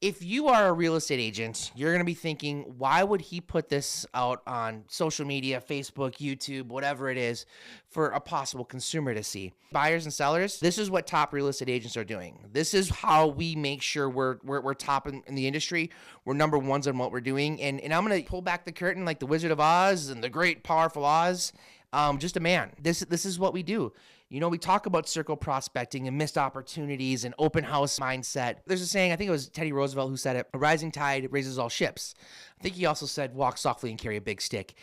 If you are a real estate agent, you're going to be thinking, why would he put this out on social media, Facebook, YouTube, whatever it is, for a possible consumer to see? Buyers and sellers, this is what top real estate agents are doing. This is how we make sure we're top in the industry. We're number ones on what we're doing. And I'm going to pull back the curtain like the Wizard of Oz and the great, powerful Oz. Just a man. This is what we do. You know, we talk about circle prospecting and missed opportunities and open house mindset. There's a saying, I think it was Teddy Roosevelt who said it, a rising tide raises all ships. I think he also said, walk softly and carry a big stick.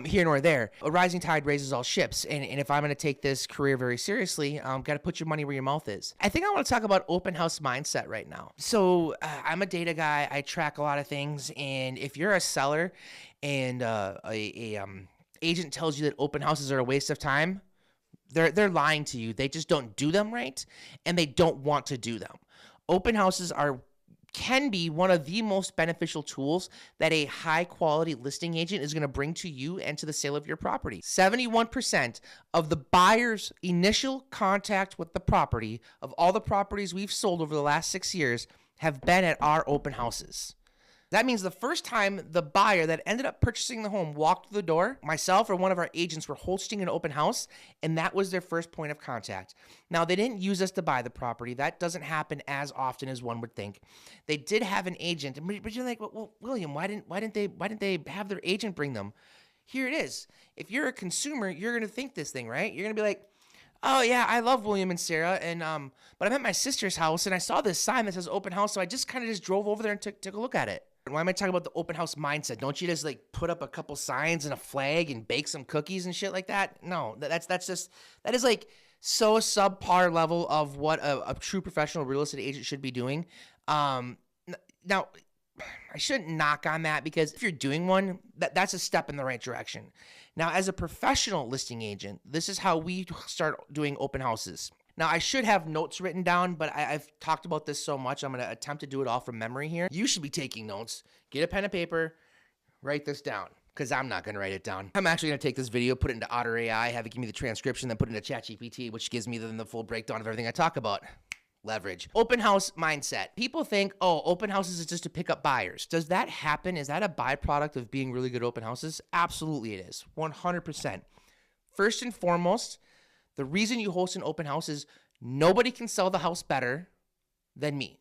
Here nor there. A rising tide raises all ships. And if I'm going to take this career very seriously, got to put your money where your mouth is. I think I want to talk about open house mindset right now. So I'm a data guy. I track a lot of things. And if you're a seller and agent tells you that open houses are a waste of time, they're lying to you. They just don't do them right, and they don't want to do them. Open houses can be one of the most beneficial tools that a high-quality listing agent is going to bring to you and to the sale of your property. 71% of the buyer's initial contact with the property, of all the properties we've sold over the last 6 years, have been at our open houses. That means the first time the buyer that ended up purchasing the home walked through the door, myself or one of our agents were hosting an open house, and that was their first point of contact. Now, they didn't use us to buy the property. That doesn't happen as often as one would think. They did have an agent, but you're like, well, William, why didn't they have their agent bring them? Here it is. If you're a consumer, you're going to think this thing, right? You're going to be like, oh yeah, I love William and Sarah, and but I'm at my sister's house and I saw this sign that says open house, so I just kind of drove over there and took a look at it. Why am I talking about the open house mindset? Don't you just like put up a couple signs and a flag and bake some cookies and shit like that? No, that is like so subpar level of what a true professional real estate agent should be doing. Now, I shouldn't knock on that, because if you're doing one, that's a step in the right direction. Now, as a professional listing agent, this is how we start doing open houses. Now, I should have notes written down, but I've talked about this so much, I'm going to attempt to do it all from memory here. You should be taking notes. Get a pen and paper, write this down, because I'm not going to write it down. I'm actually going to take this video, put it into Otter AI, have it give me the transcription, then put it into ChatGPT, which gives me the full breakdown of everything I talk about. Leverage. Open house mindset. People think, oh, open houses is just to pick up buyers. Does that happen? Is that a byproduct of being really good at open houses? Absolutely it is. 100%. First and foremost, the reason you host an open house is nobody can sell the house better than me.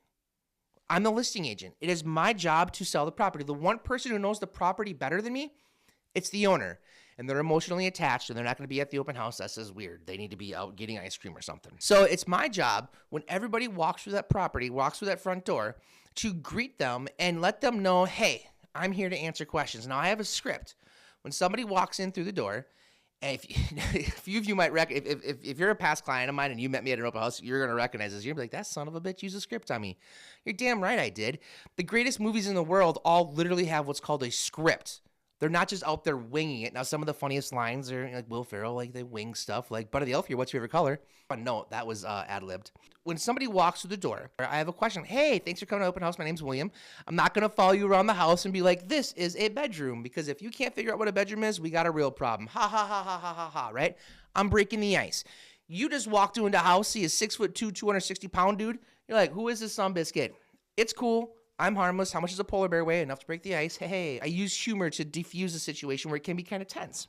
I'm the listing agent. It is my job to sell the property. The one person who knows the property better than me, it's the owner. And they're emotionally attached, and they're not going to be at the open house. That says weird. They need to be out getting ice cream or something. So it's my job, when everybody walks through that property, walks through that front door, to greet them and let them know, hey, I'm here to answer questions. Now, I have a script. When somebody walks in through the door, and if few of you might if you're a past client of mine and you met me at an open house, you're going to recognize this. You're going to be like, that son of a bitch used a script on me. You're damn right I did. The greatest movies in the world all literally have what's called a script. They're not just out there winging it. Now, some of the funniest lines are like Will Ferrell, like they wing stuff. Like, Buddy the Elf here, what's your favorite color? But no, that was ad-libbed. When somebody walks through the door, I have a question. Hey, thanks for coming to open house. My name's William. I'm not going to follow you around the house and be like, this is a bedroom. Because if you can't figure out what a bedroom is, we got a real problem. Ha, ha, ha, ha, ha, ha, ha, right? I'm breaking the ice. You just walked into a house, see a 6'2", 260-pound dude. You're like, who is this son biscuit? It's cool. I'm harmless. How much does a polar bear weigh? Enough to break the ice. Hey, I use humor to defuse a situation where it can be kind of tense.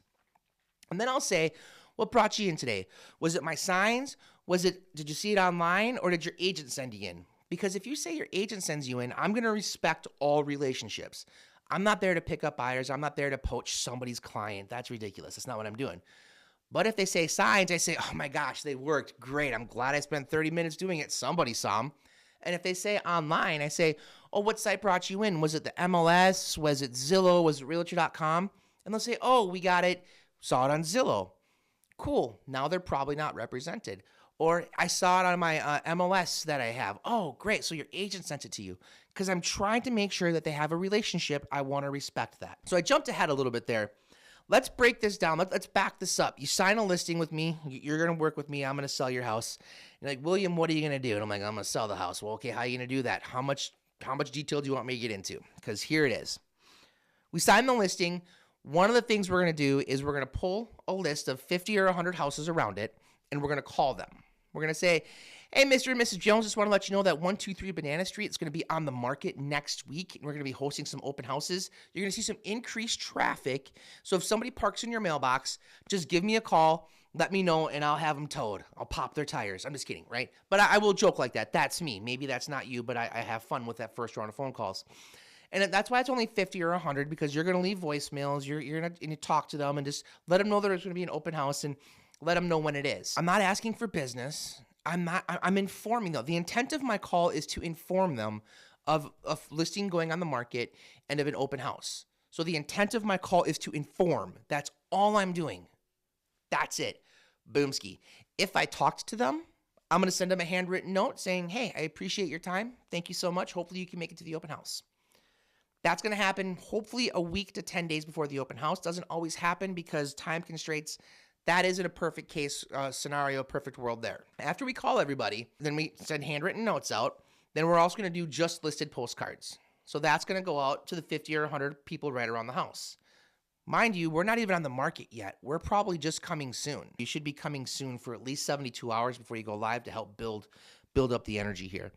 And then I'll say, what brought you in today? Was it my signs? Did you see it online, or did your agent send you in? Because if you say your agent sends you in, I'm going to respect all relationships. I'm not there to pick up buyers. I'm not there to poach somebody's client. That's ridiculous. That's not what I'm doing. But if they say signs, I say, oh my gosh, they worked. Great. I'm glad I spent 30 minutes doing it. Somebody saw them. And if they say online, I say, oh, what site brought you in? Was it the MLS? Was it Zillow? Was it realtor.com? And they'll say, oh, we got it. Saw it on Zillow. Cool. Now they're probably not represented. Or I saw it on my MLS that I have. Oh, great. So your agent sent it to you. Because I'm trying to make sure that they have a relationship. I want to respect that. So I jumped ahead a little bit there. Let's break this down. Let's back this up. You sign a listing with me. You're going to work with me. I'm going to sell your house. You're like, William, what are you going to do? And I'm like, I'm going to sell the house. Well, okay, how are you going to do that? How much detail do you want me to get into? Because here it is. We sign the listing. One of the things we're going to do is we're going to pull a list of 50 or 100 houses around it, and we're going to call them. We're going to say, Hey, Mr. and Mrs. Jones, just want to let you know that 123 Banana Street is going to be on the market next week. And we're going to be hosting some open houses. You're going to see some increased traffic. So if somebody parks in your mailbox, just give me a call, let me know, and I'll have them towed. I'll pop their tires. I'm just kidding, right? But I will joke like that. That's me. Maybe that's not you, but I have fun with that first round of phone calls. And that's why it's only 50 or 100, because you're going to leave voicemails. You're going to talk to them and just let them know there's going to be an open house and let them know when it is. I'm not asking for business. I'm informing them. The intent of my call is to inform them of a listing going on the market and of an open house. So the intent of my call is to inform. That's all I'm doing. That's it. Boomski. If I talked to them, I'm going to send them a handwritten note saying, hey, I appreciate your time. Thank you so much. Hopefully you can make it to the open house. That's going to happen hopefully a week to 10 days before the open house. Doesn't always happen because time constraints. That isn't a perfect case scenario, perfect world there. After we call everybody, then we send handwritten notes out. Then we're also going to do just listed postcards. So that's going to go out to the 50 or 100 people right around the house. Mind you, we're not even on the market yet. We're probably just coming soon. You should be coming soon for at least 72 hours before you go live to help build up the energy here.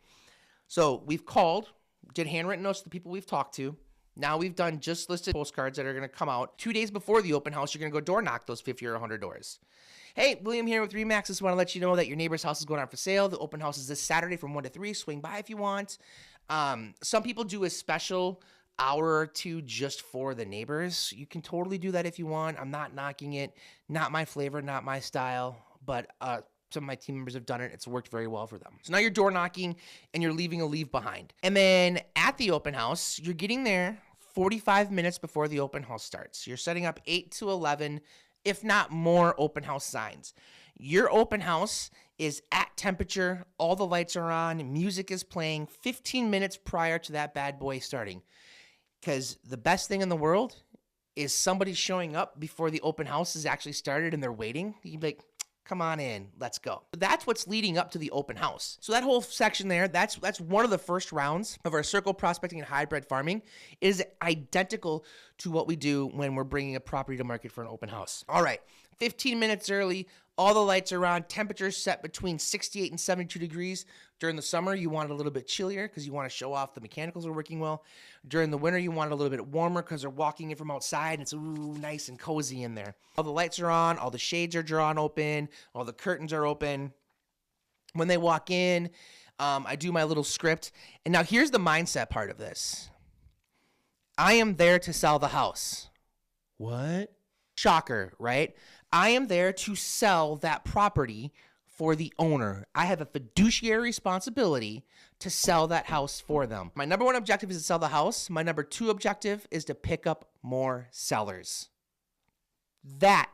So we've called, did handwritten notes to the people we've talked to. Now we've done just listed postcards that are going to come out 2 days before the open house. You're going to go door knock those 50 or 100 doors. Hey, William here with Remax. Just want to let you know that your neighbor's house is going on for sale. The open house is this Saturday from 1 to 3. Swing by if you want. Some people do a special hour or two just for the neighbors. You can totally do that if you want. I'm not knocking it. Not my flavor, not my style, but some of my team members have done it. It's worked very well for them. So now you're door knocking and you're leaving a leave behind. And then at the open house, you're getting there 45 minutes before the open house starts. You're setting up 8 to 11, if not more, open house signs. Your open house is at temperature. All the lights are on. Music is playing 15 minutes prior to that bad boy starting. Because the best thing in the world is somebody showing up before the open house is actually started and they're waiting. You'd be like, come on in, let's go. That's what's leading up to the open house. So that whole section there, that's one of the first rounds of our circle prospecting and hybrid farming. It is identical to what we do when we're bringing a property to market for an open house. All right, 15 minutes early, all the lights are on, temperatures set between 68 and 72 degrees. During the summer, you want it a little bit chillier because you want to show off the mechanicals are working well. During the winter, you want it a little bit warmer because they're walking in from outside and it's nice and cozy in there. All the lights are on, all the shades are drawn open, all the curtains are open. When they walk in, I do my little script. And now here's the mindset part of this. I am there to sell the house. What? Shocker, right? I am there to sell that property for the owner. I have a fiduciary responsibility to sell that house for them. My number one objective is to sell the house. My number two objective is to pick up more sellers. That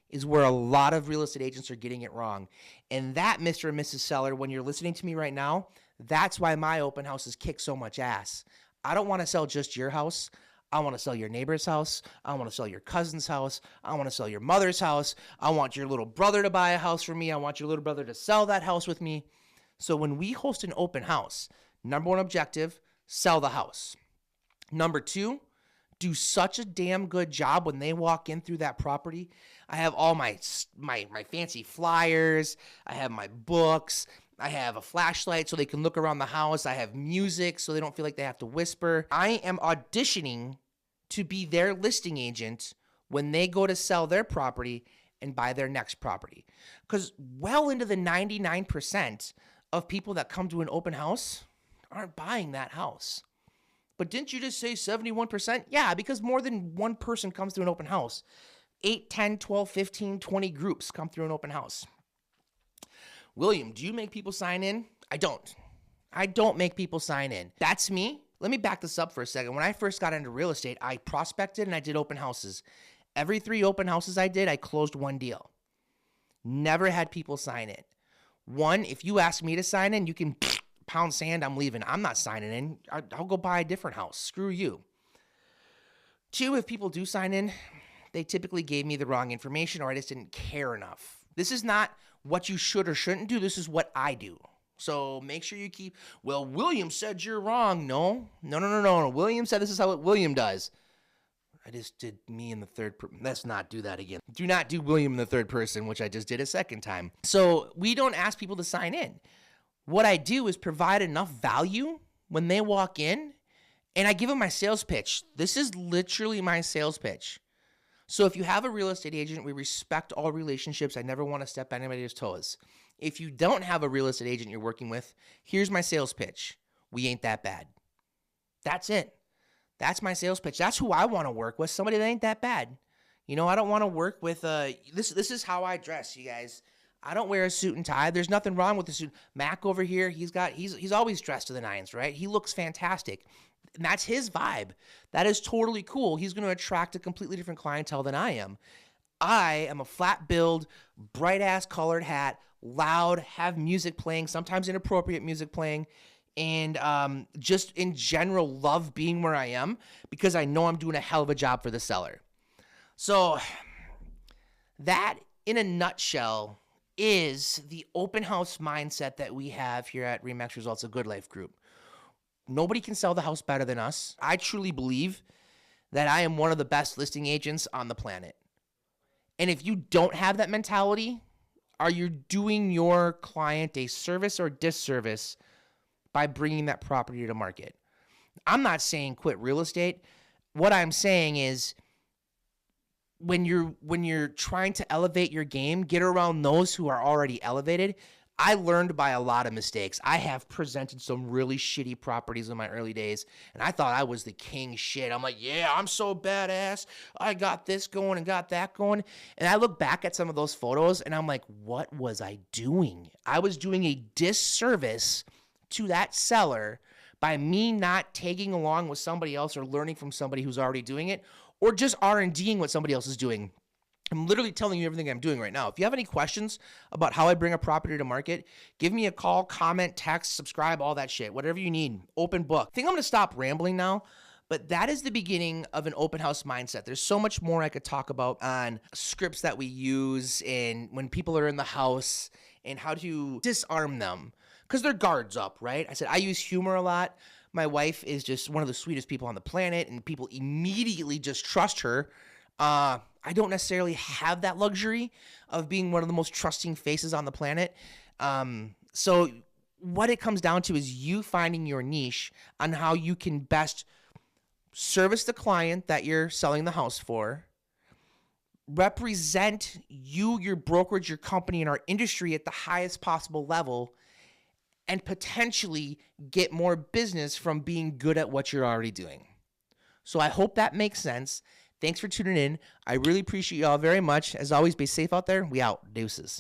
is where a lot of real estate agents are getting it wrong. And that, Mr. and Mrs. Seller, when you're listening to me right now, that's why my open houses kick so much ass. I don't want to sell just your house. I want to sell your neighbor's house. I want to sell your cousin's house. I want to sell your mother's house. I want your little brother to buy a house for me. I want your little brother to sell that house with me. So when we host an open house, number one objective, sell the house. Number two, do such a damn good job when they walk in through that property. I have all my fancy flyers. I have my books. I have a flashlight so they can look around the house. I have music so they don't feel like they have to whisper. I am auditioning to be their listing agent when they go to sell their property and buy their next property. Because well into the 99% of people that come to an open house aren't buying that house. But didn't you just say 71%? Yeah, because more than one person comes through an open house. 8, 10, 12, 15, 20 groups come through an open house. William, do you make people sign in? I don't. I don't make people sign in. That's me. Let me back this up for a second. When I first got into real estate, I prospected and I did open houses. Every 3 open houses I did, I closed one deal. Never had people sign in. One, if you ask me to sign in, you can pound sand, I'm leaving. I'm not signing in. I'll go buy a different house. Screw you. 2, if people do sign in, they typically gave me the wrong information or I just didn't care enough. This is not what you should or shouldn't do. This is what I do. So make sure you keep, well, William said you're wrong. No. William said this is how William does. I just did me in the third person. Let's not do that again. Do not do William in the third person, which I just did a second time. So we don't ask people to sign in. What I do is provide enough value when they walk in, and I give them my sales pitch. This is literally my sales pitch. So if you have a real estate agent, we respect all relationships. I never want to step on anybody's toes. If you don't have a real estate agent you're working with, here's my sales pitch. We ain't that bad. That's it. That's my sales pitch. That's who I want to work with, somebody that ain't that bad. You know, I don't want to work with this is how I dress, you guys. I don't wear a suit and tie. There's nothing wrong with the suit. Mac over here, he's always dressed to the nines, right? He looks fantastic. And that's his vibe. That is totally cool. He's going to attract a completely different clientele than I am. I am a flat build, bright ass colored hat, loud, have music playing, sometimes inappropriate music playing, and just in general love being where I am because I know I'm doing a hell of a job for the seller. So that, in a nutshell, is the open house mindset that we have here at RE/MAX Results, a Good Life Group. Nobody can sell the house better than us. I truly believe that I am one of the best listing agents on the planet. And if you don't have that mentality, are you doing your client a service or disservice by bringing that property to market? I'm not saying quit real estate. What I'm saying is when you're trying to elevate your game, get around those who are already elevated. I learned by a lot of mistakes. I have presented some really shitty properties in my early days, and I thought I was the king shit. I'm like, yeah, I'm so badass. I got this going and got that going. And I look back at some of those photos, and I'm like, what was I doing? I was doing a disservice to that seller by me not tagging along with somebody else or learning from somebody who's already doing it, or just R&Ding what somebody else is doing. I'm literally telling you everything I'm doing right now. If you have any questions about how I bring a property to market, give me a call, comment, text, subscribe, all that shit. Whatever you need. Open book. I think I'm going to stop rambling now, but that is the beginning of an open house mindset. There's so much more I could talk about on scripts that we use and when people are in the house and how to disarm them because they're guards up, right? I said I use humor a lot. My wife is just one of the sweetest people on the planet, and people immediately just trust her. I don't necessarily have that luxury of being one of the most trusting faces on the planet. So what it comes down to is you finding your niche on how you can best service the client that you're selling the house for, represent you, your brokerage, your company, and our industry at the highest possible level, and potentially get more business from being good at what you're already doing. So I hope that makes sense. Thanks for tuning in. I really appreciate y'all very much. As always, be safe out there. We out. Deuces.